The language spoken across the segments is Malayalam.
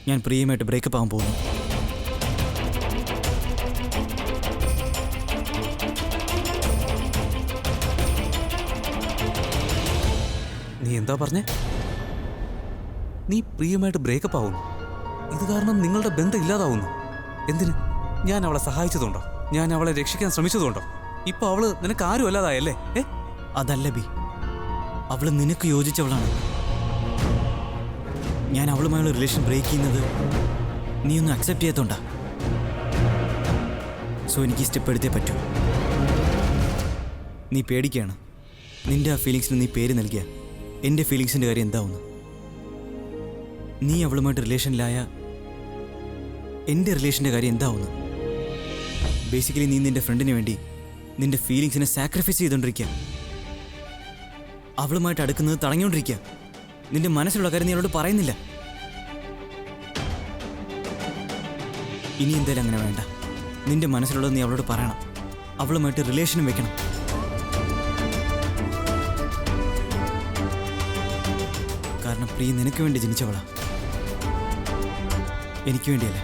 ഞാൻ പ്രിയയുമായിട്ട് ബ്രേക്കപ്പ് ആകാൻ പോകുന്നു. നീ എന്താ പറഞ്ഞേ? നീ പ്രിയമായിട്ട് ബ്രേക്കപ്പ് ആവുന്നു? ഇത് കാരണം നിങ്ങളുടെ ബന്ധം ഇല്ലാതാവുന്നു? എന്തിന്? ഞാൻ അവളെ സഹായിച്ചതുകൊണ്ടോ? ഞാൻ അവളെ രക്ഷിക്കാൻ ശ്രമിച്ചതുകൊണ്ടോ? ഇപ്പൊ അവള് നിനക്ക് ആരും അല്ലാതായല്ലേ? അതല്ല ബി, അവള് നിനക്ക് യോജിച്ചവളാണ്. ഞാൻ അവളുമായുള്ള റിലേഷൻ ബ്രേക്ക് ചെയ്യുന്നത് നീ ഒന്നും അക്സെപ്റ്റ് ചെയ്യാത്തോണ്ടാ. സോ എനിക്ക് സ്റ്റെപ്പ് എടുത്തേ പറ്റൂ. നീ പേടിക്കുകയാണ്. നിന്റെ ആ ഫീലിങ്സിന് നീ പേര് നൽകിയ എൻ്റെ ഫീലിങ്സിൻ്റെ കാര്യം എന്താവുന്നു? നീ അവളുമായിട്ട് റിലേഷനിലായ എൻ്റെ റിലേഷൻ്റെ കാര്യം എന്താവുന്നു? ബേസിക്കലി നീ നിൻ്റെ ഫ്രണ്ടിന് വേണ്ടി നിൻ്റെ ഫീലിങ്സിനെ സാക്രിഫൈസ് ചെയ്തുകൊണ്ടിരിക്കുക. അവളുമായിട്ട് അടുക്കുന്നത് തടഞ്ഞുകൊണ്ടിരിക്കുക. നിന്റെ മനസ്സിലുള്ള കാര്യം നീ അവളോട് പറയുന്നില്ല. ഇനി എന്തായാലും അങ്ങനെ വേണ്ട. നിന്റെ മനസ്സിലുള്ളത് നീ അവളോട് പറയണം. അവളുമായിട്ട് റിലേഷനും വെക്കണം. കാരണം പ്രിയ നിനക്ക് വേണ്ടി ജനിച്ചവളാ, എനിക്ക് വേണ്ടിയല്ല.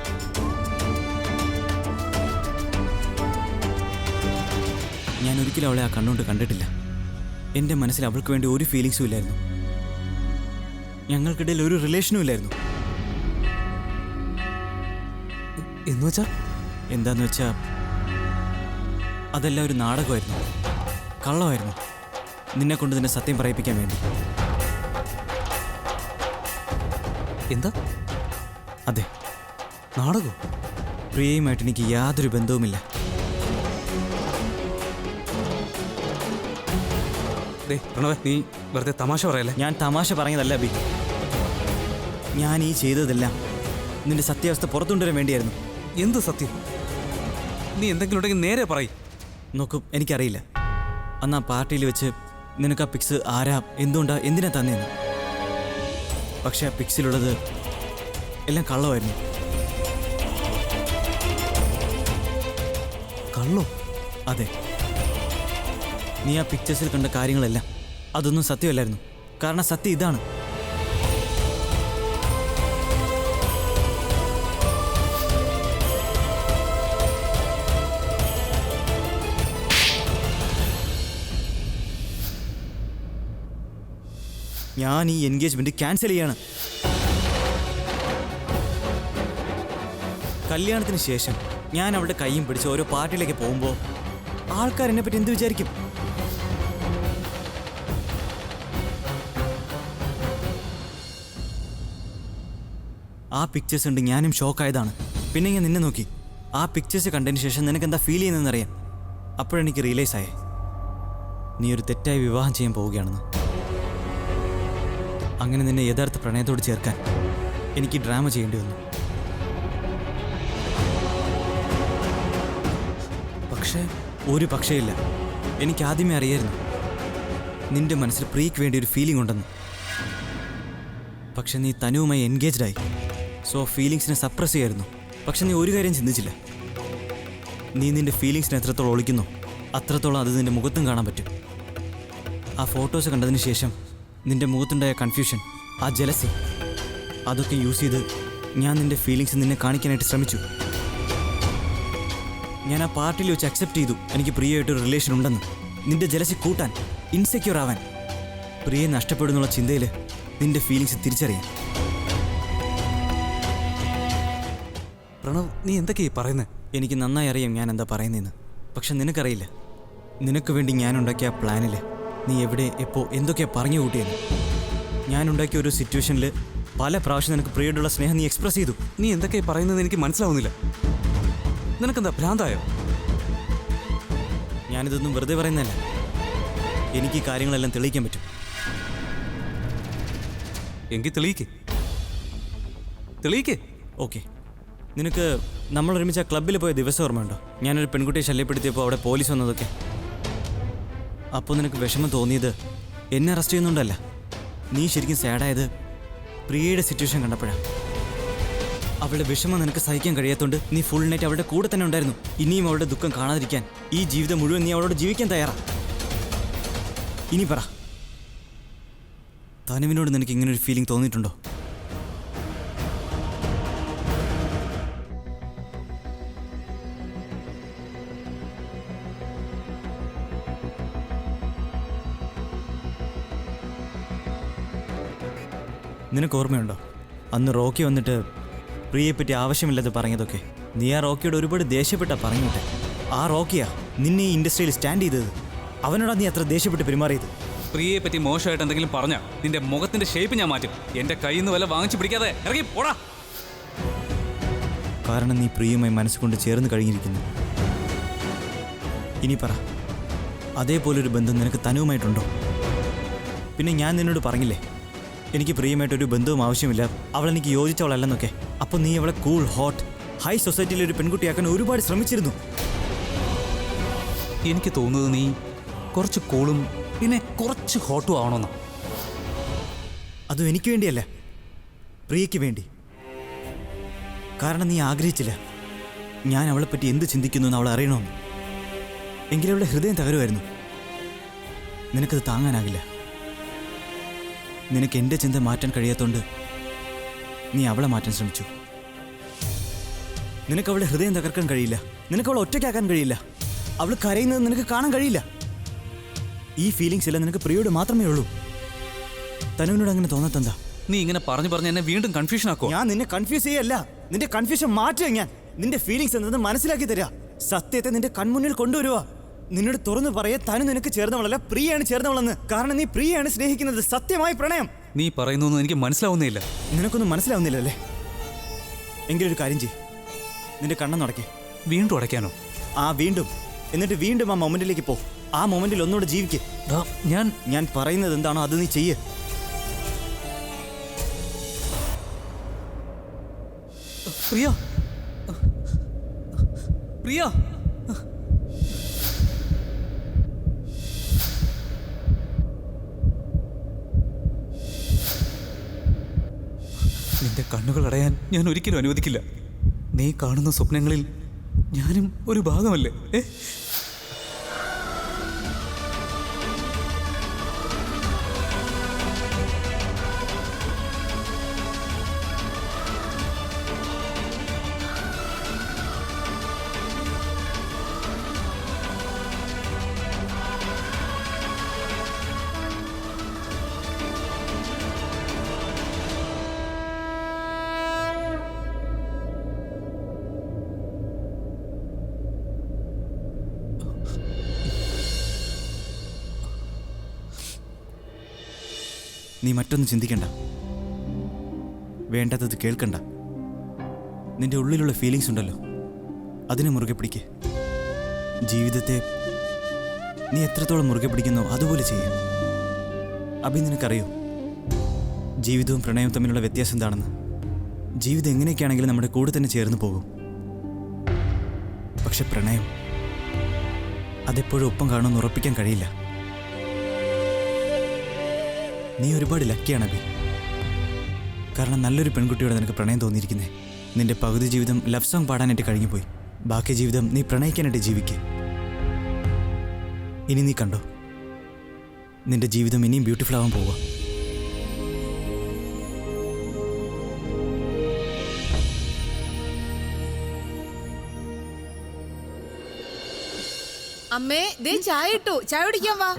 ഞാൻ ഒരിക്കലും അവളെ ആ കണ്ണുകൊണ്ട് കണ്ടിട്ടില്ല. എൻ്റെ മനസ്സിൽ അവൾക്ക് വേണ്ടി ഒരു ഫീലിങ്സും ഇല്ലായിരുന്നു. ഞങ്ങൾക്കിടയിൽ ഒരു റിലേഷനും ഇല്ലായിരുന്നു. എന്നുവെച്ചാ? എന്താന്ന് വെച്ചാ അതെല്ലാം ഒരു നാടകമായിരുന്നു, കള്ളമായിരുന്നു. നിന്നെ കൊണ്ട് നിന്നെ സത്യം പറയിപ്പിക്കാൻ വേണ്ടി. എന്താ? അതെ, നാടകം. പ്രിയയുമായിട്ട് എനിക്ക് യാതൊരു ബന്ധവുമില്ല. പ്രണവേ, നീ വെറുതെ തമാശ പറയല്ലേ? ഞാൻ തമാശ പറഞ്ഞതല്ല ബി. ഞാൻ ഈ ചെയ്തതെല്ലാം നിന്റെ സത്യാവസ്ഥ പുറത്തുകൊണ്ടുവരാൻ വേണ്ടിയായിരുന്നു. എന്ത് സത്യം? നീ എന്തെങ്കിലും ഉണ്ടെങ്കിൽ നേരെ പറയും. നോക്കൂ, എനിക്കറിയില്ല അന്ന് ആ പാർട്ടിയിൽ വെച്ച് നിനക്ക് ആ പിക്സ് ആരാ, എന്തുകൊണ്ടാ, എന്തിനാ തന്നേന്ന്. പക്ഷെ ആ പിക്സിലുള്ളത് എല്ലാം കള്ളമായിരുന്നു. കള്ളോ? അതെ, നീ ആ പിക്ചേഴ്സിൽ കണ്ട കാര്യങ്ങളെല്ലാം അതൊന്നും സത്യമല്ലായിരുന്നു. കാരണം സത്യം ഇതാണ്. ഞാൻ ഈ എൻഗേജ്മെന്റ് ക്യാൻസൽ ചെയ്യാണ്. കല്യാണത്തിന് ശേഷം ഞാൻ അവളുടെ കൈയും പിടിച്ച് ഓരോ പാർട്ടിയിലേക്ക് പോകുമ്പോൾ ആൾക്കാർ എന്നെ പറ്റി എന്ത് വിചാരിക്കും? ആ പിക്ചേഴ്സ് ഉണ്ട് ഞാനും ഷോക്കായതാണ്. പിന്നെ ഞാൻ നിന്നെ നോക്കി. ആ പിക്ചേഴ്സ് കണ്ടതിന് ശേഷം നിനക്ക് എന്താ ഫീൽ ചെയ്യുന്നതെന്നറിയാം. അപ്പോഴെനിക്ക് റിയലൈസ് ആയേ നീ ഒരു തെറ്റായ വിവാഹം ചെയ്യാൻ പോവുകയാണെന്ന്. അങ്ങനെ നിന്നെ യഥാർത്ഥ പ്രണയത്തോട് ചേർക്കാൻ എനിക്ക് ഡ്രാമ ചെയ്യേണ്ടി വന്നു. പക്ഷേ ഒരു പക്ഷേയില്ല. എനിക്ക് ആദ്യമേ അറിയായിരുന്നു നിന്റെ മനസ്സിൽ പ്രിയയ്ക്ക് വേണ്ടി ഒരു ഫീലിംഗ് ഉണ്ടെന്ന്. പക്ഷെ നീ തനുവുമായി എൻഗേജ്ഡായി. സോ ഫീലിങ്സിനെ സപ്രസ് ചെയ്യായിരുന്നു. പക്ഷെ നീ ഒരു കാര്യം ചിന്തിച്ചില്ല. നീ നിന്റെ ഫീലിങ്സിനെ എത്രത്തോളം ഒളിക്കുന്നു അത്രത്തോളം അത് നിന്റെ മുഖത്തും കാണാൻ പറ്റും. ആ ഫോട്ടോസ് കണ്ടതിന് ശേഷം നിന്റെ മുഖത്തുണ്ടായ കൺഫ്യൂഷൻ, ആ ജലസി, അതൊക്കെ യൂസ് ചെയ്ത് ഞാൻ നിന്റെ ഫീലിങ്സ് നിന്നെ കാണിക്കാനായിട്ട് ശ്രമിച്ചു. ഞാൻ ആ പാർട്ടിയിൽ വെച്ച് അക്സെപ്റ്റ് ചെയ്തു എനിക്ക് പ്രിയമായിട്ടൊരു റിലേഷൻ ഉണ്ടെന്ന്. നിന്റെ ജലസി കൂട്ടാൻ, ഇൻസെക്യൂർ ആവാൻ, പ്രിയെ നഷ്ടപ്പെടുന്നുള്ള ചിന്തയിൽ നിന്റെ ഫീലിങ്സ് തിരിച്ചറിയാൻ. പ്രണവ്, നീ എന്തൊക്കെയാ പറയുന്നത്? എനിക്ക് നന്നായി അറിയാം ഞാൻ എന്താ പറയുന്നതെന്ന്. പക്ഷെ നിനക്കറിയില്ല. നിനക്ക് വേണ്ടി ഞാനുണ്ടാക്കിയ ആ പ്ലാനിൽ നീ എവിടെ, എപ്പോൾ, എന്തൊക്കെയാ പറഞ്ഞു കൂട്ടിയെന്ന്. ഞാനുണ്ടാക്കിയ ഒരു സിറ്റുവേഷനിൽ പല പ്രാവശ്യം നിനക്ക് പ്രിയയോടുള്ള സ്നേഹം നീ എക്സ്പ്രസ് ചെയ്തു. നീ എന്തൊക്കെയാ പറയുന്നത് എനിക്ക് മനസ്സിലാവുന്നില്ല. നിനക്കെന്താ ഭ്രാന്തായോ? ഞാനിതൊന്നും വെറുതെ പറയുന്നതല്ല. എനിക്ക് ഈ കാര്യങ്ങളെല്ലാം തെളിയിക്കാൻ പറ്റും. എങ്കിൽ തെളിയിക്കേ. ഓക്കെ, നിനക്ക് നമ്മൾ ഒരുമിച്ച് ആ ക്ലബ്ബിൽ പോയ ദിവസം ഓർമ്മയുണ്ടോ? ഞാനൊരു പെൺകുട്ടിയെ ശല്യപ്പെടുത്തിയപ്പോൾ അവിടെ പോലീസ് വന്നതൊക്കെ. അപ്പോൾ നിനക്ക് വിഷമം തോന്നിയത് എന്നെ അറസ്റ്റ് ചെയ്യുന്നുണ്ടല്ല. നീ ശരിക്കും സാഡായത് പ്രിയയുടെ സിറ്റുവേഷൻ കണ്ടപ്പോഴാണ്. അവളുടെ വിഷമം നിനക്ക് സഹിക്കാൻ കഴിയാത്തതുകൊണ്ട് നീ ഫുൾ നൈറ്റ് അവളുടെ കൂടെ തന്നെ ഉണ്ടായിരുന്നു. ഇനിയും അവളുടെ ദുഃഖം കാണാതിരിക്കാൻ ഈ ജീവിതം മുഴുവൻ നീ അവളോട് ജീവിക്കാൻ തയ്യാറാ. ഇനി പറ, തനുവിനോട് നിനക്ക് ഇങ്ങനൊരു ഫീലിംഗ് തോന്നിയിട്ടുണ്ടോ? നിനക്ക് ഓർമ്മയുണ്ടോ അന്ന് റോക്കി വന്നിട്ട് പ്രിയയെപ്പറ്റി ആവശ്യമില്ലാതെ പറഞ്ഞതൊക്കെ? നീ ആ റോക്കിയോട് ഒരുപാട് ദേഷ്യപ്പെട്ടാ പറഞ്ഞോട്ടെ. ആ റോക്കിയാ നിന്നെ ഈ ഇൻഡസ്ട്രിയിൽ സ്റ്റാൻഡ് ചെയ്തത്. അവനോടാ നീ അത്ര ദേഷ്യപ്പെട്ട് പെരുമാറിയത്. പ്രിയയെ പറ്റി മോശമായിട്ട് എന്തെങ്കിലും പറഞ്ഞാൽ നിന്റെ മുഖത്തിന്റെ ഷേപ്പ് ഞാൻ മാറ്റും. എന്റെ കയ്യിൽ നിന്ന് വല്ല വാങ്ങിച്ചു പിടിക്കാതെ ഇറങ്ങി പോടാ. കാരണം നീ പ്രിയയുമായി മനസ്സുകൊണ്ട് ചേർന്ന് കഴിഞ്ഞിരിക്കുന്നു. ഇനി പറ, അതേപോലൊരു ബന്ധം നിനക്ക് തനുവുമായിട്ടുണ്ടോ? പിന്നെ ഞാൻ നിന്നോട് പറഞ്ഞില്ലേ എനിക്ക് പ്രിയമായിട്ടൊരു ബന്ധവും ആവശ്യമില്ല, അവളെനിക്ക് യോജിച്ചവളല്ലെന്നൊക്കെ. അപ്പോൾ നീ അവളെ കൂൾ, ഹോട്ട്, ഹൈ സൊസൈറ്റിയിലെ ഒരു പെൺകുട്ടിയാക്കാൻ ഒരുപാട് ശ്രമിച്ചിരുന്നു. എനിക്ക് തോന്നുന്നത് നീ കുറച്ച് കൂളും പിന്നെ കുറച്ച് ഹോട്ടും ആവണമെന്നാ. അതും എനിക്ക് വേണ്ടിയല്ല, പ്രിയയ്ക്ക് വേണ്ടി. കാരണം നീ ആഗ്രഹിച്ചില്ല ഞാൻ അവളെപ്പറ്റി എന്ത് ചിന്തിക്കുന്നു എന്ന് അവൾ അറിയണമെന്ന്. എങ്കിലും അവളുടെ ഹൃദയം തകരുമായിരുന്നു. നിനക്കത് താങ്ങാനാകില്ല. നിനക്ക് എൻ്റെ ചിന്ത മാറ്റാൻ കഴിയാത്തോണ്ട് നീ അവളെ മാറ്റാൻ ശ്രമിച്ചു. നിനക്ക് അവളുടെ ഹൃദയം തകർക്കാൻ കഴിയില്ല. നിനക്ക് അവളെ ഒറ്റയ്ക്കാക്കാൻ കഴിയില്ല. അവൾ കരയുന്നത് നിനക്ക് കാണാൻ കഴിയില്ല. ഈ ഫീലിങ്സ് എല്ലാം നിനക്ക് പ്രിയോട് മാത്രമേ ഉള്ളൂ. തനുവിനോട് അങ്ങനെ തോന്നത്തെന്താ? നീ ഇങ്ങനെ പറഞ്ഞു പറഞ്ഞ് എന്നെ വീണ്ടും കൺഫ്യൂഷൻ ആക്കോ? ഞാൻ നിന്നെ കൺഫ്യൂസ് ചെയ്യല്ല, നിന്റെ കൺഫ്യൂഷൻ മാറ്റുക. ഞാൻ നിന്റെ ഫീലിങ്സ് എന്നത് മനസ്സിലാക്കി തരാ. സത്യത്തെ നിന്റെ കൺമുന്നിൽ കൊണ്ടുവരുക. നിന്നോട് തുറന്നു പറയാ തനു നിനക്ക് ചേർന്നവളല്ല, പ്രിയയാണ് ചേർന്നവളെന്ന്. കാരണം നീ പ്രിയയാണ് സ്നേഹിക്കുന്നത്. സത്യമായ പ്രണയം. നീ പറയുന്നൊന്നും എനിക്ക് മനസ്സിലാവുന്നേയില്ല. നിനക്കൊന്നും മനസ്സിലാവുന്നില്ലല്ലേ? എങ്കിലൊരു കാര്യം ചെയ്യ്, നിന്റെ കണ്ണൊന്നടക്കേ. വീണ്ടും അടയ്ക്കാനോ? ആ വീണ്ടും. എന്നിട്ട് വീണ്ടും ആ മൊമെന്റിലേക്ക് പോ. ആ മൊമെന്റിൽ ഒന്നുകൂടെ ജീവിക്ക്. ഞാൻ പറയുന്നത് എന്താണോ അത് നീ ചെയ്യ്. പ്രിയ, പ്രിയ, നിന്റെ കണ്ണുകൾ അടയാൻ ഞാൻ ഒരിക്കലും അനുവദിക്കില്ല. നീ കാണുന്ന സ്വപ്നങ്ങളിൽ ഞാനും ഒരു ഭാഗമല്ലേ? നീ മറ്റൊന്നും ചിന്തിക്കണ്ട, വേണ്ടത് കേൾക്കണ്ട. നിന്റെ ഉള്ളിലുള്ള ഫീലിങ്സ് ഉണ്ടല്ലോ, അതിനെ മുറുകെ പിടിക്ക്. ജീവിതത്തെ നീ എത്രത്തോളം മുറുകെ പിടിക്കുന്നോ അതുപോലെ ചെയ്യും. അഭി, നിനക്കറിയോ ജീവിതവും പ്രണയവും തമ്മിലുള്ള വ്യത്യാസം എന്താണെന്ന്? ജീവിതം എങ്ങനെയൊക്കെയാണെങ്കിലും നമ്മുടെ കൂടെ തന്നെ ചേർന്ന് പോകും. പക്ഷെ പ്രണയം അതെപ്പോഴും ഒപ്പം കാണുമെന്ന് ഉറപ്പിക്കാൻ കഴിയില്ല. നീ ഒരുപാട് ലക്കിയാണ് അഭി. കാരണം നല്ലൊരു പെൺകുട്ടിയോട് നിനക്ക് പ്രണയം തോന്നിയിരിക്കുന്നേ. നിന്റെ പകുതി ജീവിതം ലവ് സോങ് പാടാനായിട്ട് കഴിഞ്ഞുപോയി. ബാക്കി ജീവിതം നീ പ്രണയിക്കാനായിട്ട് ജീവിക്കുക. ഇനി നീ കണ്ടോ, നിന്റെ ജീവിതം ഇനിയും ബ്യൂട്ടിഫുൾ ആവാൻ പോവുക. അമ്മേ, ദേ ചായ ഇട്ടു. ചായ കുടിക്കാൻ വാ.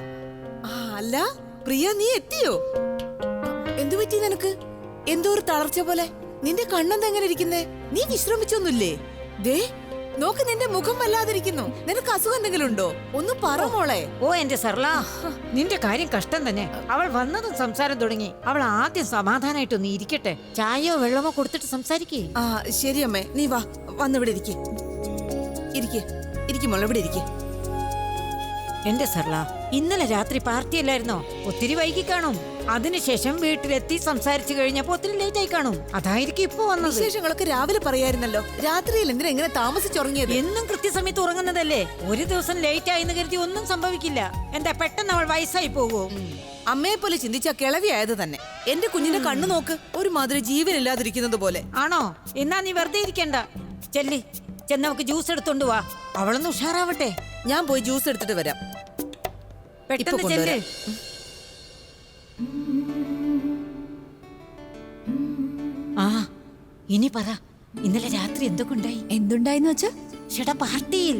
അല്ല പ്രിയ, നീ എത്തിയോ? എന്തു പറ്റി നിനക്ക്? എന്തോ ഒരു തളർച്ച പോലെ. നിന്റെ കണ്ണെന്താ എങ്ങനെ ഇരിക്കുന്നേ? നീ വിശ്രമിച്ചൊന്നുമില്ലേ? ദേ നോക്ക്, നിന്റെ മുഖം വല്ലാതിരിക്കുന്നു. നിനക്ക് അസുഖം എന്തെങ്കിലും ഉണ്ടോ? ഒന്ന് പറ മോളെ. ഓ എന്റെ സർല, നിന്റെ കാര്യം കഷ്ടം തന്നെ. അവൾ വന്നതും സംസാരം തുടങ്ങി. അവൾ ആദ്യം സമാധാനായിട്ടൊന്ന് ഇരിക്കട്ടെ. ചായയോ വെള്ളമോ കൊടുത്തിട്ട് സംസാരിക്കേ. ശരി അമ്മേ, നീ വാ, വന്നിവിടെ ഇരിക്കേ. ഇരിക്കും മോളെ, ഇവിടെ ഇരിക്കേ. എന്റെ സർല, ഇന്നലെ രാത്രി പാർട്ടി അല്ലായിരുന്നോ? ഒത്തിരി വൈകി കാണും. അതിനുശേഷം വീട്ടിലെത്തി സംസാരിച്ചു കഴിഞ്ഞപ്പോ ഒത്തിരി ലേറ്റ് ആയി കാണും. അതായിരിക്കും ഇപ്പൊ വന്നത്. വിശേഷങ്ങളൊക്കെ രാവിലെ പറയായിരുന്നല്ലോ. രാത്രിയിൽ എന്തിനാ എങ്ങനെ താമസിച്ചുറങ്ങിയത്? എന്നും കൃത്യസമയത്ത് ഉറങ്ങുന്നതല്ലേ. ഒരു ദിവസം ലേറ്റ് ആയെന്ന് കരുതി ഒന്നും സംഭവിക്കില്ല. എന്താ പെട്ടെന്ന് അവൾ വയസ്സായി പോകൂ? അമ്മയെ പോലെ ചിന്തിച്ച കിളവിയായത് തന്നെ. എന്റെ കുഞ്ഞിന്റെ കണ്ണു നോക്ക്, ഒരുമാതിരി ജീവനില്ലാതിരിക്കുന്നത് പോലെ. ആണോ? എന്നാ നീ വെറുതെ ഇരിക്കണ്ട. ചെല്ലി ചെന്നവക്ക് ജ്യൂസ് എടുത്തോണ്ട് വാ. അവളൊന്ന് ഉഷാറാവട്ടെ. ഞാൻ പോയി ജ്യൂസ് എടുത്തിട്ട് വരാം. പെട്ടെന്ന് ചെല്ല്. ആ ഇനി പറ, ഇന്നലെ രാത്രി എന്തൊക്കെ ഉണ്ടായി? എന്തുണ്ടായിന്ന് വെച്ചാ? ചേട്ടാ പാർട്ടിയിൽ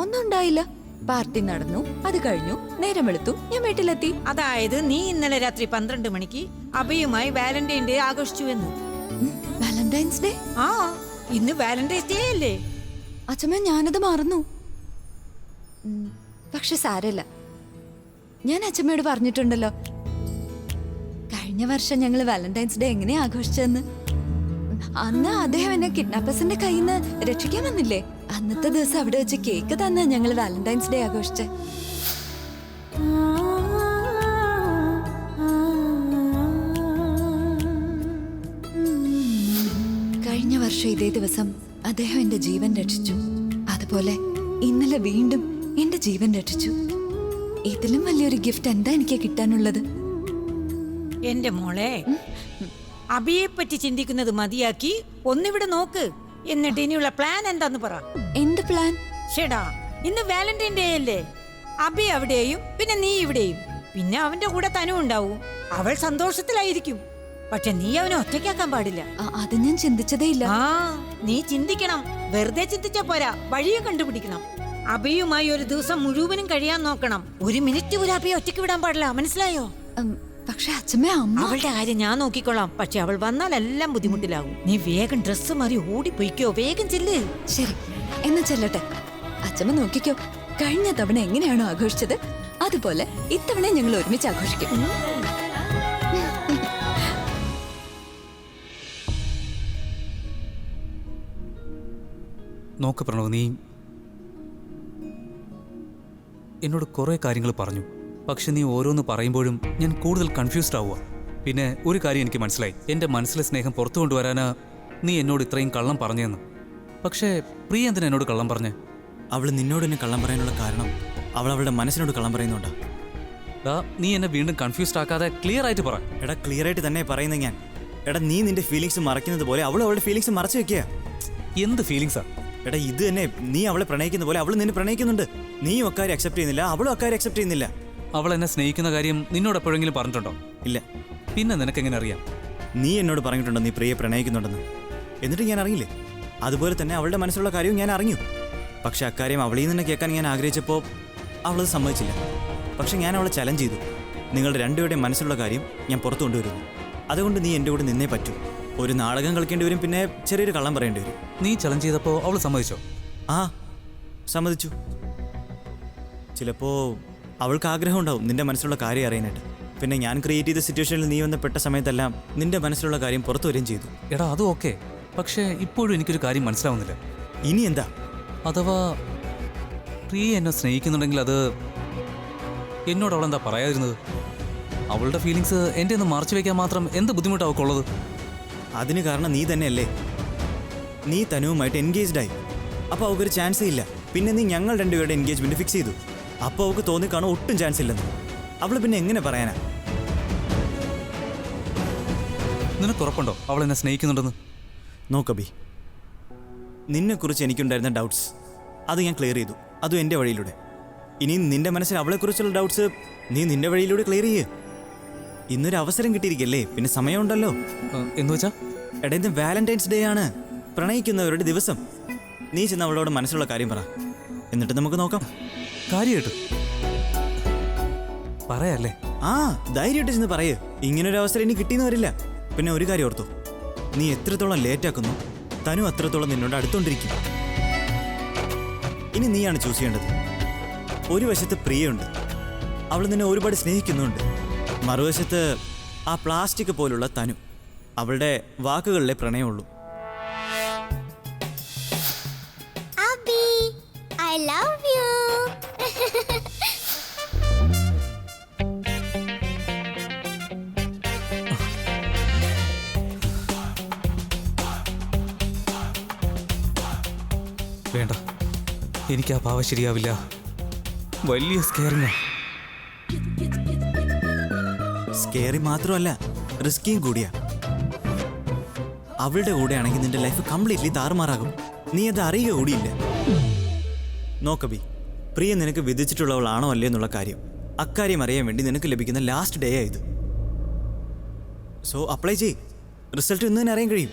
ഒന്നും ഉണ്ടായില്ല. പാർട്ടി നടന്നു, അത് കഴിഞ്ഞു, നേരം വെളുത്തു, ഞാൻ വീട്ടിലെത്തി. അതായത് നീ ഇന്നലെ രാത്രി 12 മണിക്ക് അബിയുമായി വാലന്റൈൻ ഡേ ആഘോഷിച്ചു എന്ന്. Valentine's day? ആ, ഇന്ന് വാലന്റൈൻസ് ഡേ അല്ലേ? അച്ഛമ്മ, ഞാനത് മറന്നു. പക്ഷെ സാരമില്ല, ഞാൻ അച്ഛമ്മയോട് പറഞ്ഞിട്ടുണ്ടല്ലോ കഴിഞ്ഞ വർഷം ഞങ്ങൾ വാലന്റൈൻസ് ഡേ എങ്ങനെയാ ആഘോഷിച്ചതെന്ന്. അന്ന് അദ്ദേഹം എന്നെ കിഡ്നാപ്പേഴ്സിന്റെ കയ്യിൽ നിന്ന് രക്ഷിക്കാൻ വന്നില്ലേ? അന്നത്തെ ദിവസം അവിടെ വെച്ച് കേക്ക് തന്ന ഞങ്ങൾ വാലന്റൈൻസ് ഡേ ആഘോഷിച്ചേ. കഴിഞ്ഞ വർഷം ഇതേ ദിവസം അദ്ദേഹം എന്റെ ജീവൻ രക്ഷിച്ചു. അതുപോലെ ഇന്നലെ വീണ്ടും എന്റെ ജീവൻ രക്ഷിച്ചു. ഇതിലും വലിയൊരു ഗിഫ്റ്റ് എന്താ എനിക്ക് കിട്ടാനുള്ളത്? എന്റെ മോളെ, അബിയെ പറ്റി ചിന്തിക്കുന്നത് മതിയാക്കി ഒന്നിവിടെ നോക്ക്. എന്നിട്ട് ഇനിയുള്ള പ്ലാൻ എന്താന്ന് പറ. എന്ത് പ്ലാൻ? ഷെടാ, ഇന്ന് വാലന്റൈൻ ഡേ അല്ലേ? അബി അവിടെയും പിന്നെ നീ ഇവിടെയും, പിന്നെ അവന്റെ കൂടെ തനു ഉണ്ടാവും. അവൾ സന്തോഷത്തിലായിരിക്കും. പക്ഷെ നീ അവനെ ഒറ്റയ്ക്കാക്കാൻ പാടില്ല. അത് ഞാൻ ചിന്തിച്ചതേ ഇല്ല. ആ, നീ ചിന്തിക്കണം. വെറുതെ ചിന്തിച്ചാ പോരാ, വഴിയെ കണ്ടുപിടിക്കണം. അബിയുമായി ഒരു ദിവസം മുഴുവനും കഴിയാൻ നോക്കണം. ഒരു മിനിറ്റ് പോലും അബിയെ ഒറ്റയ്ക്ക് വിടാൻ പാടില്ല, മനസ്സിലായോ? പക്ഷെ അച്ഛമ്മ, അമ്മ. അവളുടെ കാര്യം ഞാൻ നോക്കിക്കോളാം. പക്ഷെ അവൾ വന്നാൽ എല്ലാം ബുദ്ധിമുട്ടിലാകും. നീ വേഗം ഡ്രസ്സ് മാറി ഓടിപ്പോയിക്കോ. വേഗം ചെല്ല്. ശരി, എന്നാ ചെല്ലട്ടെ. അച്ഛമ്മ നോക്കിക്കോ, കഴിഞ്ഞ തവണ എങ്ങനെയാണോ ആഘോഷിച്ചത് അതുപോലെ ഇത്തവണ ഞങ്ങൾ ഒരുമിച്ച് ആഘോഷിക്കും. നോക്ക് പ്രണവ്, നീ എന്നോട് കുറേ കാര്യങ്ങൾ പറഞ്ഞു. പക്ഷെ നീ ഓരോന്ന് പറയുമ്പോഴും ഞാൻ കൂടുതൽ കൺഫ്യൂസ്ഡ് ആവുക. പിന്നെ ഒരു കാര്യം എനിക്ക് മനസ്സിലായി. എൻ്റെ മനസ്സിലെ സ്നേഹം പുറത്തു കൊണ്ടുവരാനാ നീ എന്നോട് ഇത്രയും കള്ളം പറഞ്ഞതെന്ന്. പക്ഷേ പ്രിയ എന്തിനാ എന്നോട് കള്ളം പറഞ്ഞേ? അവൾ നിന്നോട് എന്നെ കള്ളം പറയാനുള്ള കാരണം അവൾ അവളുടെ മനസ്സിനോട് കള്ളം പറയുന്നുണ്ടാ. നീ എന്നെ വീണ്ടും കൺഫ്യൂസ്ഡ് ആക്കാതെ ക്ലിയർ ആയിട്ട് പറ. എടാ, ക്ലിയർ ആയിട്ട് തന്നെ പറയുന്നത് ഞാൻ. എടാ, നീ നിന്റെ ഫീലിങ്സ് മറയ്ക്കുന്നത് പോലെ അവൾ അവളുടെ ഫീലിങ്സ് മറച്ചു വെക്കുക. എന്ത് ഫീലിങ്സാ? എടാ, ഇത് തന്നെ. നീ അവളെ പ്രണയിക്കുന്ന പോലെ അവൾ നിന്നെ പ്രണയിക്കുന്നുണ്ട്. നീയും അക്കാര്യം അക്സെപ്റ്റ് ചെയ്യുന്നില്ല, അവളും അക്കാര്യം അക്സെപ്റ്റ് ചെയ്യുന്നില്ല. അവൾ എന്നെ സ്നേഹിക്കുന്ന കാര്യം നിന്നോട് എപ്പോഴെങ്കിലും പറഞ്ഞിട്ടുണ്ടോ? ഇല്ല. പിന്നെ നിനക്കെങ്ങനെ അറിയാം? നീ എന്നോട് പറഞ്ഞിട്ടുണ്ടോ നീ പ്രിയെ പ്രണയിക്കുന്നുണ്ടെന്ന്? എന്നിട്ട് ഞാൻ അറിയില്ലേ? അതുപോലെ തന്നെ അവളുടെ മനസ്സിലുള്ള കാര്യവും ഞാൻ അറിഞ്ഞു. പക്ഷെ അക്കാര്യം അവളിൽ നിന്ന് കേൾക്കാൻ ഞാൻ ആഗ്രഹിച്ചപ്പോൾ അവളത് സമ്മതിച്ചില്ല. പക്ഷെ ഞാൻ അവളെ ചലഞ്ച് ചെയ്തു. നിങ്ങളുടെ രണ്ടുപേരുടെയും മനസ്സിലുള്ള കാര്യം ഞാൻ പുറത്തു കൊണ്ടുവരുന്നു. അതുകൊണ്ട് നീ എൻ്റെ കൂടെ നിന്നേ പറ്റൂ. ഒരു നാടകം കളിക്കേണ്ടി വരും, പിന്നെ ചെറിയൊരു കള്ളം പറയേണ്ടി വരും. നീ ചലഞ്ച് ചെയ്തപ്പോൾ അവൾ സമ്മതിച്ചോ? ആ, സമ്മതിച്ചു. ചിലപ്പോൾ അവൾക്ക് ആഗ്രഹം ഉണ്ടാവും നിന്റെ മനസ്സിലുള്ള കാര്യം അറിയാനായിട്ട്. പിന്നെ ഞാൻ ക്രിയേറ്റ് ചെയ്ത സിറ്റുവേഷനിൽ നീ വന്ന് പെട്ട സമയത്തെല്ലാം നിന്റെ മനസ്സിലുള്ള കാര്യം പുറത്തു വരികയും ചെയ്തു. എടാ, അതും ഓക്കെ. പക്ഷേ ഇപ്പോഴും എനിക്കൊരു കാര്യം മനസ്സിലാവുന്നില്ല. ഇനി എന്താ? അഥവാ പ്രിയ എന്നെ സ്നേഹിക്കുന്നുണ്ടെങ്കിൽ അത് എന്നോട് അവളെന്താ പറയാതിരുന്നത്? അവളുടെ ഫീലിങ്സ് എൻ്റെ ഒന്ന് മറച്ചു വയ്ക്കാൻ മാത്രം എന്ത് ബുദ്ധിമുട്ടാണ് അവൾക്കുള്ളത്? അതിന് കാരണം നീ തന്നെയല്ലേ? നീ തനുവുമായിട്ട് എൻഗേജ്ഡായി. അപ്പോൾ അവൾക്കൊരു ചാൻസേ ഇല്ല. പിന്നെ നീ ഞങ്ങൾ രണ്ടുപേരുടെ എൻഗേജ്മെൻറ്റ് ഫിക്സ് ചെയ്തു. അപ്പോൾ അവൾക്ക് തോന്നിക്കാണോ ഒട്ടും ചാൻസ് ഇല്ലെന്ന്. അവൾ പിന്നെ എങ്ങനെ പറയാനാ? നിനക്ക് ഉറപ്പുണ്ടോ അവൾ എന്നെ സ്നേഹിക്കുന്നുണ്ടെന്ന്? നോക്കബി, നിന്നെക്കുറിച്ച് എനിക്കുണ്ടായിരുന്ന ഡൗട്ട്സ് അത് ഞാൻ ക്ലിയർ ചെയ്തു. അതും എൻ്റെ വഴിയിലൂടെ. ഇനി നിന്റെ മനസ്സിൽ അവളെക്കുറിച്ചുള്ള ഡൗട്ട്സ് നീ നിന്റെ വഴിയിലൂടെ ക്ലിയർ ചെയ്യ്. ഇന്നൊരു അവസരം കിട്ടിയിരിക്കല്ലേ, പിന്നെ സമയമുണ്ടല്ലോ. എന്ന് വെച്ചാ? എടാ, ഇന്ന് വാലന്റൈൻസ് ഡേ ആണ്, പ്രണയിക്കുന്നവരുടെ ദിവസം. നീ ചെന്ന് അവളോട് മനസ്സിലുള്ള കാര്യം പറ. എന്നിട്ട് നമുക്ക് നോക്കാം. കാര്യമായിട്ട് പറയല്ലേ? ആ, ധൈര്യമായിട്ട് ചെന്ന് പറയ്. ഇങ്ങനൊരു അവസരം ഇനി കിട്ടിയെന്ന് വരില്ല. പിന്നെ ഒരു കാര്യം ഓർത്തു, നീ എത്രത്തോളം ലേറ്റാക്കുന്നു തനു അത്രത്തോളം നിന്നോട് അടുത്തോണ്ടിരിക്കും. ഇനി നീയാണ് ചൂസ് ചെയ്യേണ്ടത്. ഒരു വശത്ത് പ്രിയുണ്ട്, അവൾ നിന്നെ ഒരുപാട് സ്നേഹിക്കുന്നുണ്ട്. മറുവശത്ത് ആ പ്ലാസ്റ്റിക് പോലുള്ള തനു, അവളുടെ വാക്കുകളിലെ പ്രണയമുള്ളൂ. I love you. വേണ്ട, എനിക്ക് ആ ഭാവം ശരിയാവില്ല. വലിയ സ്കെയറിങ്ങാ. സ്കേറി മാത്രമല്ല, റിസ്കിയും കൂടിയാ. അവളുടെ കൂടെയാണെങ്കിൽ നിന്റെ ലൈഫ് കംപ്ലീറ്റ്ലി താറുമാറാകും. നീ അത് അറിയുക കൂടിയില്ല. നോക്കബി, പ്രിയ നിനക്ക് വിധിച്ചിട്ടുള്ളവളാണോ അല്ലേ എന്നുള്ള കാര്യം അക്കാര്യം അറിയാൻ വേണ്ടി നിനക്ക് ലഭിക്കുന്ന ലാസ്റ്റ് ഡേ ആയത്. സോ അപ്ലൈ ചെയ്. റിസൾട്ട് ഇന്ന് തന്നെ അറിയാൻ കഴിയും.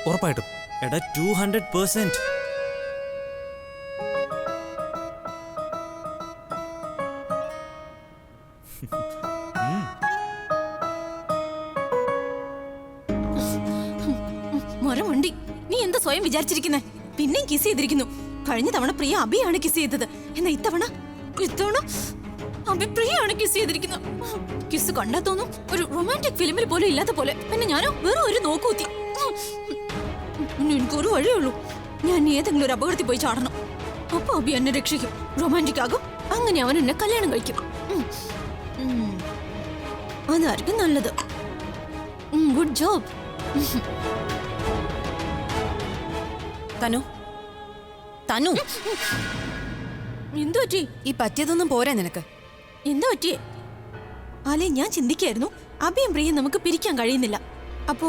ഉറപ്പായിട്ടും എടാ 200%. മരമണ്ടി, നീ എന്താ സ്വയം വിചാരിച്ചിരിക്കുന്നേ? പിന്നെയും കിസ് ചെയ്തിരിക്കുന്നു. കഴിഞ്ഞ തവണ പ്രിയ അഭിയാണ് കിസ് ചെയ്തത്. എന്നാ ഇത്തവണ അഭി പ്രിയാണ് കിസ് ചെയ്തിരിക്കുന്നത്. കിസ് കണ്ടാ തോന്നും ഒരു റൊമാൻറ്റിക് ഫിലിമിൽ പോലും ഇല്ലാത്ത പോലെ. പിന്നെ ഞാനോ വെറും ഒരു നോക്കൂത്തി. എനിക്കൊരു വഴിയുള്ളൂ, ഞാൻ ഏതെങ്കിലും ഒരു അപകടത്തിൽ പോയി ചാടണം. അപ്പൊ അഭി എന്നെ രക്ഷിക്കും, റൊമാൻറ്റിക് ആകും. അങ്ങനെ അവൻ എന്നെ കല്യാണം കഴിക്കും. അതായിരിക്കും നല്ലത്. Good job. തനു തനു എന്തു പറ്റി? ഈ പറ്റിയതൊന്നും പോരാ നിനക്ക്. എന്താ പറ്റിയേ? അല്ലെ, ഞാൻ ചിന്തിക്കായിരുന്നു അഭിയും പ്രിയും നമുക്ക് പിരിക്കാൻ കഴിയുന്നില്ല. അപ്പോ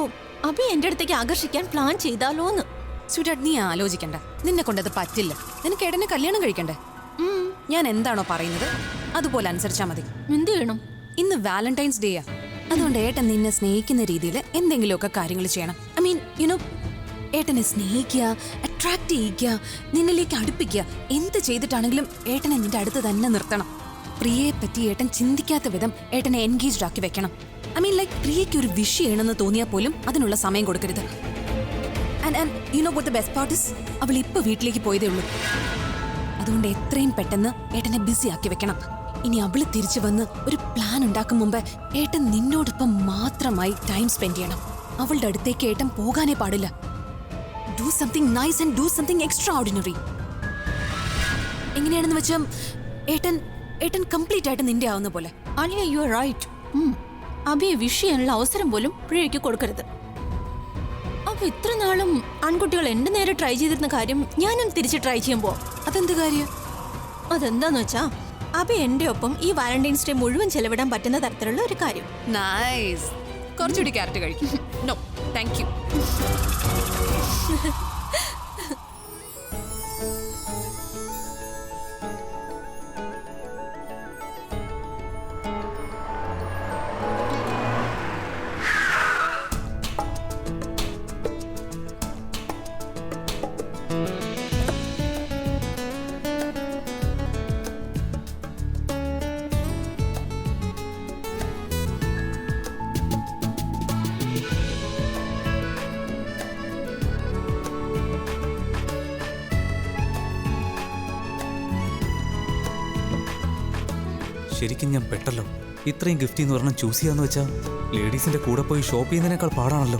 അഭി എന്റെ അടുത്തേക്ക് ആകർഷിക്കാൻ പ്ലാൻ ചെയ്താലോന്ന്. സ്വീറ്റ്, നീ ആലോചിക്കണ്ട. നിന്നെ കൊണ്ടത് പറ്റില്ല. നിനക്ക് ഏട്ടനെ കല്യാണം കഴിക്കണ്ടേ? ഞാൻ എന്താണോ പറയുന്നത് അതുപോലെ അനുസരിച്ചാ മതി. എന്ത് ചെയ്യണം? ഇന്ന് വാലന്റൈൻസ് ഡേയാ. അതുകൊണ്ട് ഏട്ടൻ നിന്നെ സ്നേഹിക്കുന്ന രീതിയിൽ എന്തെങ്കിലുമൊക്കെ കാര്യങ്ങൾ ചെയ്യണം. ഐ മീൻ യുനോ, ഏട്ടനെ സ്നേഹിക്കുക, അട്രാക്ട് ചെയ്യിക്കുക, നിന്നിലേക്ക് അടുപ്പിക്കുക. എന്ത് ചെയ്തിട്ടാണെങ്കിലും ഏട്ടനെ നിന്റെ അടുത്ത് തന്നെ നിർത്തണം. പ്രിയയെ പറ്റി ഏട്ടൻ ചിന്തിക്കാത്ത വിധം ഏട്ടനെ എൻഗേജ്ഡ് ആക്കി വെക്കണം. ഐ മീൻ ലൈക്ക് പ്രിയയ്ക്ക് ഒരു വിഷ് ചെയ്യണമെന്ന് തോന്നിയാൽ പോലും അതിനുള്ള സമയം കൊടുക്കരുത്. And you know what the best part is, അവൾ ഇപ്പൊ വീട്ടിലേക്ക് പോയതേ ഉള്ളൂ. അതുകൊണ്ട് എത്രയും പെട്ടെന്ന് ഏട്ടനെ ബിസി ആക്കി വെക്കണം. ഇനി അവള് തിരിച്ചു വന്ന് ഒരു പ്ലാൻ ഉണ്ടാക്കും മുമ്പ് ഏട്ടൻ നിന്നോടൊപ്പം മാത്രമായി ടൈം സ്പെൻഡ് ചെയ്യണം. അവളുടെ അടുത്തേക്ക് ഏട്ടൻ പോകാനേ പാടില്ല. Do something nice and do something extra ordinary. എങ്ങനെയാണെന്ന് വെച്ചാൽ ഏട്ടൻ കംപ്ലീറ്റ് ആയിട്ട് നിന്റെ ആവുന്ന പോലെ. അലിയ, യു ആർ റൈറ്റ്. അഭിയെ വിഷ് ചെയ്യാനുള്ള അവസരം പോലും പ്രിയയ്ക്ക് കൊടുക്കരുത്. അപ്പൊ ഇത്ര നാളും ആൺകുട്ടികൾ എന്റെ നേരെ ട്രൈ ചെയ്തിരുന്ന കാര്യം ഞാനും തിരിച്ച് ട്രൈ ചെയ്യുമ്പോ അതെന്ത് കാര്യം? അതെന്താന്ന് വെച്ചാ അഭി എന്റെ ഒപ്പം ഈ വാലന്റൈൻസ് ഡേ മുഴുവൻ ചെലവിടാൻ പറ്റുന്ന തരത്തിലുള്ള ഒരു കാര്യം. നൈസ്. കുറച്ചുകൂടി ക്യാരറ്റ് കഴിക്കും. No thank you. ശരിക്കും ഞാൻ പെട്ടല്ലോ. ഇത്രയും ഗിഫ്റ്റ് എന്ന് പറഞ്ഞാൽ ചൂസ് ചെയ്യാന്ന് വെച്ചാൽ ലേഡീസിന്റെ കൂടെ പോയി ഷോപ്പ് ചെയ്യുന്നതിനേക്കാൾ പാടാണല്ലോ.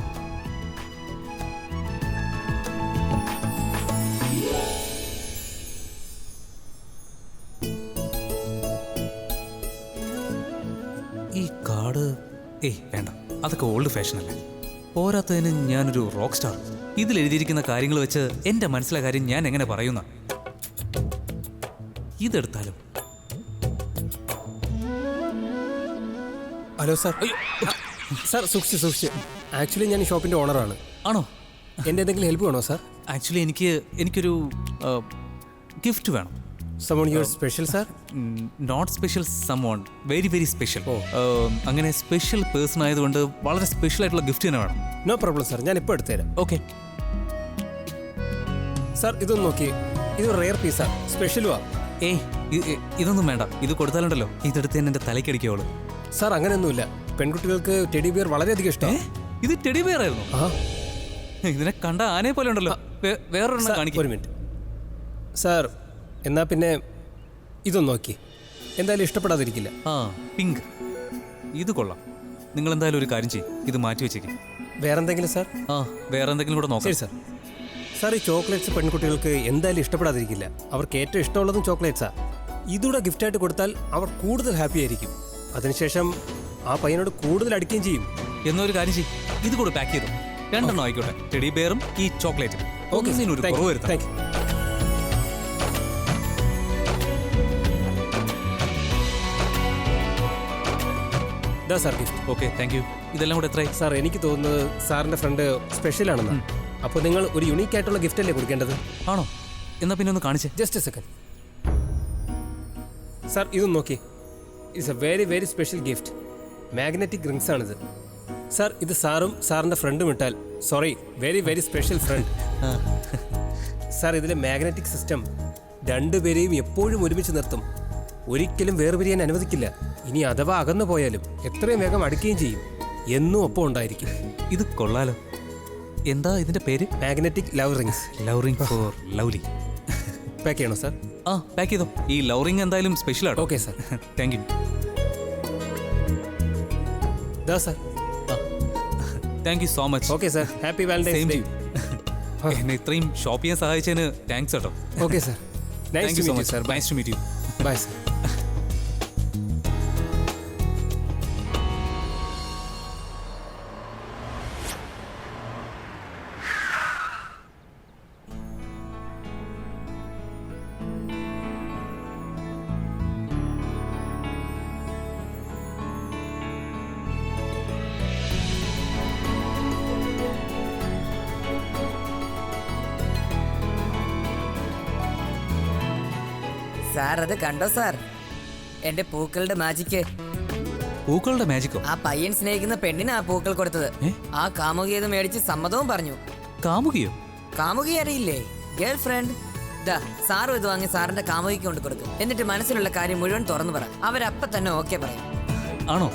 ഈ കാർഡ് വേണ്ട, അതൊക്കെ ഓൾഡ് ഫാഷൻ അല്ലേ. പോരാത്തതിന് ഞാനൊരു റോക്ക് സ്റ്റാർ. ഇതിൽ എഴുതിയിരിക്കുന്ന കാര്യങ്ങൾ വെച്ച് എൻ്റെ മനസ്സിലെ കാര്യം ഞാൻ എങ്ങനെ പറയുന്ന. ഇതെടുത്താലും. Hello sir. സാർ സൂക്ഷിച്ച്. ആക്ച്വലി ഞാൻ ഈ ഷോപ്പിന്റെ ഓണറാണ്. ആണോ? എൻ്റെ എന്തെങ്കിലും ഹെൽപ്പ് വേണോ സാർ? ആക്ച്വലി എനിക്കൊരു ഗിഫ്റ്റ് വേണം. Someone your special sir? Not special, someone very very special. അങ്ങനെ സ്പെഷ്യൽ പേഴ്സൺ ആയതുകൊണ്ട് വളരെ സ്പെഷ്യൽ ആയിട്ടുള്ള ഗിഫ്റ്റ് തന്നെ വേണം. നോ പ്രോബ്ലം സാർ, ഞാൻ ഇപ്പോൾ എടുത്തുതരാം. ഓക്കെ സാർ, ഇതൊന്ന് നോക്കി. ഇത് റെയർ പീസാണ്, സ്പെഷ്യലുവാ. ഇതൊന്നും വേണ്ട. ഇത് കൊടുത്താലുണ്ടല്ലോ ഇതെടുത്ത് തന്നെ എൻ്റെ തലയ്ക്കടിക്കോളൂ. സാർ അങ്ങനെയൊന്നുമില്ല. പെൺകുട്ടികൾക്ക് ടെഡി ബിയർ വളരെയധികം ഇഷ്ടമാണ്. ഇത് ടെഡി ബിയർ ആയിരുന്നു? ഇതിനെ കണ്ട ആനയെ പോലെ ഉണ്ടല്ലോ. വേറൊരെണ്ണം കാണിക്കും. ഒരു മിനിറ്റ് സാർ. എന്നാ പിന്നെ ഇതൊന്ന് നോക്കി. എന്തായാലും ഇഷ്ടപ്പെടാതിരിക്കില്ല. പിങ്ക്. ഇത് കൊള്ളാം. നിങ്ങൾ എന്തായാലും ഒരു കാര്യം ചെയ്യും, ഇത് മാറ്റി വെച്ചേക്കും. വേറെന്തെങ്കിലും സാർ? വേറെ എന്തെങ്കിലും കൂടെ നോക്കാം. ശരി സാർ. സാർ, ഈ ചോക്ലേറ്റ്സ് പെൺകുട്ടികൾക്ക് എന്തായാലും ഇഷ്ടപ്പെടാതിരിക്കില്ല. അവർക്ക് ഏറ്റവും ഇഷ്ടമുള്ളതും ചോക്ലേറ്റ്സാ. ഇതൂടെ ഗിഫ്റ്റായിട്ട് കൊടുത്താൽ അവർ കൂടുതൽ ഹാപ്പി ആയിരിക്കും. അതിനുശേഷം ആ പയ്യനോട് കൂടുതൽ അടിക്കുകയും ചെയ്യും. എന്നൊരു കാര്യം ചെയ്യും, ഇത് കൂടെ പാക്ക് ചെയ്തു. രണ്ടെണ്ണം ആയിക്കോട്ടെ, ടെഡി ബെയറും ഈ ചോക്ലേറ്റും. ഓക്കെ, കുറവ് വരുത്താം. Thank you. ഇതാ sir gift. Okay, thank you. ഇതെല്ലാം കൂടെ എത്രയായി? സാർ, എനിക്ക് തോന്നുന്നത് സാറിന്റെ ഫ്രണ്ട് സ്പെഷ്യൽ ആണെന്നാണ്. അപ്പോൾ നിങ്ങൾ ഒരു യുണീക്ക് ആയിട്ടുള്ള ഗിഫ്റ്റ് അല്ലേ കൊടുക്കേണ്ടത്? ആണോ? എന്നാ പിന്നെ ഒന്ന് കാണിച്ചേ. Just A second sir. ഇതൊന്ന് നോക്കി. It's A very very special gift. Magnetic rings ആണിത് സാർ. ഇത് സാറും സാറിന്റെ ഫ്രണ്ടും ഇട്ടാൽ, sorry, very very special friend. Sir ഇതിലെ മാഗ്നറ്റിക് സിസ്റ്റം രണ്ടുപേരെയും എപ്പോഴും ഒരുമിച്ച് നിർത്തും. ഒരിക്കലും വേർപിരിയാൻ അനുവദിക്കില്ല. ഇനി അഥവാ അകന്നു പോയാലും എത്രയും വേഗം അടുക്കുകയും ചെയ്യും. എന്നും ഒപ്പം ഉണ്ടായിരിക്കും. ഇത് കൊള്ളാലോ. എന്താ ഇതിന്റെ പേര്? Magnetic love rings. Love ring for lovely. Pack ചെയ്യണോ സാർ? ആ, പാക്ക് ചെയ്തോ. ഈ ലവ് റിംഗ് എന്തായാലും സ്പെഷ്യൽ ആട്ടോ. Okay sir. Thank you. ദാ sir. Thank you so much. Okay sir. Happy Valentine's same day. To you. എന്നെ ഇത്രയും ഷോപ്പ് ചെയ്യാൻ സഹായിച്ചതിന് താങ്ക്സ് കേട്ടോ. Okay sir. Thank you so much sir. Nice to meet you. Bye sir. Sir അത് കണ്ടോ സാർ? എന്റെ പൂക്കളുടെ മാജിക്ക്. പൂക്കളുടെ മാജിക്കോ? ആ പയ്യൻ സ്നേഹിക്കുന്ന പെണ്ണിന് ആ പൂക്കൾ കൊടുത്തത്. ആ കാമുകിയത് മേടിച്ച് സമ്മതവും പറഞ്ഞു. കാമുകിയോ? കാമുകി അറിയില്ലേ? Girl friend. ദാ സാറും ഇത് വാങ്ങി സാറിന്റെ കാമുകിക്ക് കൊണ്ട് കൊടുക്കും. എന്നിട്ട് മനസ്സിലുള്ള കാര്യം മുഴുവൻ തുറന്നു പറ. അവരപ്പ തന്നെ ഓക്കെ പറയും. ആണോ?